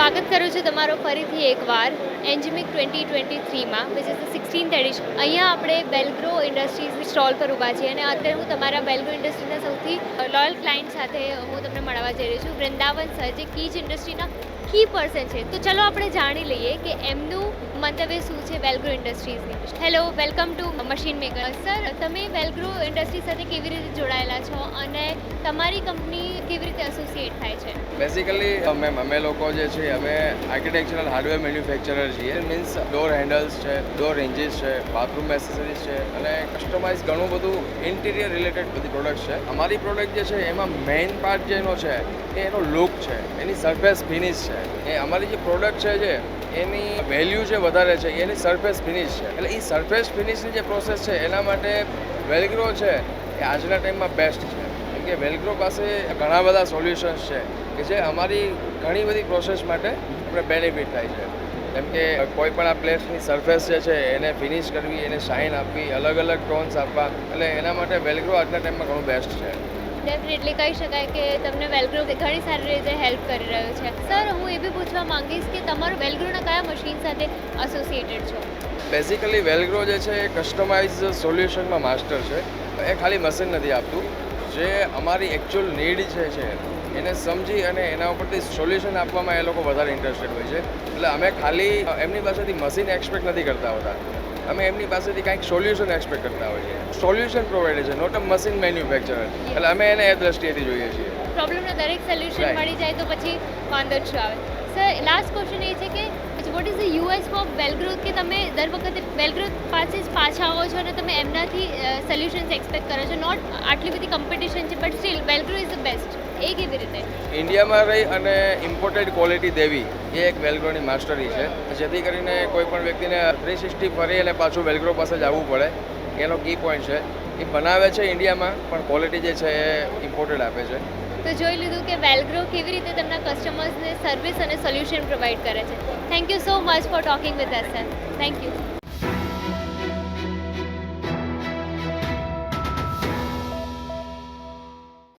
સ્વાગત કરું છું તમારો ફરીથી એકવાર એન્જિમિક 2023માં which is the 16th edition. અહીંયા આપણે વેલ્ગ્રો ઇન્ડસ્ટ્રીઝની સ્ટોલ પર ઊભા છીએ અને અત્યારે હું તમારા વેલ્ગ્રો ઇન્ડસ્ટ્રીના સૌથી લોયલ ક્લાયન્ટ સાથે હું તમને મળવા જઈ રહી છું, વૃંદાવન સર, જે કીચ ઇન્ડસ્ટ્રીના કી પર્સન છે. તો ચલો આપણે જાણી લઈએ કે એમનું મંતવ્ય શું છે વેલ્ગ્રો ઇન્ડસ્ટ્રીઝની. Hello, welcome to Machine Maker. Sir, તમે વેલ્ગ્રો ઇન્ડસ્ટ્રી સાથે કેવી રીતે જોડાયેલા છો અને તમારી કંપની કેવી રીતે એસોસિએટ થાય છે? બેઝિકલી અમે લોકો જે છીએ અમે આર્કિટેક્ચરલ હાર્ડવેર મેન્યુફેક્ચરર છીએ. મીન્સ ડોર હેન્ડલ્સ છે, ડોર રેન્જીસ છે, બાથરૂમ એસેસરીઝ છે અને કસ્ટમાઇઝ ઘણું બધું ઇન્ટિરિયર રિલેટેડ બધી પ્રોડક્ટ્સ છે. અમારી પ્રોડક્ટ જે છે એમાં મેઇન પાર્ટ જેનો છે એ એનો લુક છે, એની સરફેસ ફિનિશ છે. એ અમારી જે પ્રોડક્ટ છે એની વેલ્યુ જે વધારે છે એની સરફેસ ફિનિશ છે. એટલે એ સરફેસ ફિનિશની જે પ્રોસેસ છે એના માટે વેલ્ગ્રો છે એ આજના ટાઈમમાં બેસ્ટ છે. કેમ કે વેલ્ગ્રો પાસે ઘણા બધા સોલ્યુશન્સ છે કે જે અમારી ઘણી બધી પ્રોસેસ માટે આપણે બેનિફિટ થાય છે. જેમ કે કોઈ પણ આ પ્લેસની સરફેસ જે છે એને ફિનિશ કરવી, એને શાઇન આપવી, અલગ અલગ ટોન્સ આપવા, એટલે એના માટે વેલ્ગ્રો આજના ટાઈમમાં ઘણું બેસ્ટ છે. ડેફિનેટલી કહી શકાય કે તમને વેલ્ગ્રો ઘણી સારી રીતે હેલ્પ કરી રહ્યો છે. સર, હું એ બી પૂછવા માંગીશ કે તમારું વેલ્ગ્રોના કયા મશીન સાથે એસોસિએટેડ છો? બેઝિકલી વેલ્ગ્રો જે છે એ કસ્ટમાઇઝ સોલ્યુશનમાં માસ્ટર છે. એ ખાલી મશીન નથી આપતું, જે અમારી એકચ્યુઅલ નીડ છે એને સમજી અને એના ઉપરથી સોલ્યુશન આપવામાં એ લોકો વધારે ઇન્ટરેસ્ટેડ હોય છે. એટલે અમે ખાલી એમની પાસેથી મશીન એક્સપેક્ટ નથી કરતા હોતા, અમે એમની પાસેથી કંઈક સોલ્યુશન એક્સપેક્ટ કરતા હોઈએ છીએ. સોલ્યુશન પ્રોવાઈડર છે, નોટ અ મશીન મેન્યુફેક્ચરર. એટલે અમે એને એ દ્રષ્ટિએથી જોઈએ છીએ. પ્રોબ્લેમનો દરેક સોલ્યુશન મળી જાય તો પછી વાંધો જ શું આવે. સર, લાસ્ટ ક્વેશ્ચન એ છે કે what is the US of Welgro, કે તમે દર વખતે વેલ્ગ્રો પાસે જ પાછા આવો છો અને તમે એમનાથી સોલ્યુશન્સ એક્સપેક્ટ કરો છો. નોટ આટલી બધી કોમ્પિટિશન છે but still Welgro is the best. એ કેવી રીતે? ઇન્ડિયામાં રહી અને ઇમ્પોર્ટેડ ક્વોલિટી દેવી એ એક વેલ્ગ્રોની માસ્ટરી છે. જેથી કરીને કોઈ પણ વ્યક્તિને 360 ફરી અને પાછું વેલ્ગ્રો પાસે જ આવવું પડે, એનો કી પોઈન્ટ છે. એ બનાવે છે ઇન્ડિયામાં પણ ક્વોલિટી જે છે એ ઇમ્પોર્ટેડ આપે છે. તો જોઈ લીધું કે વેલ્ગ્રો કેવી રીતે તેમના કસ્ટમર્સને સર્વિસ અને સોલ્યુશન પ્રોવાઈડ કરે છે. Thank you so much for talking with us, sir. Thank you.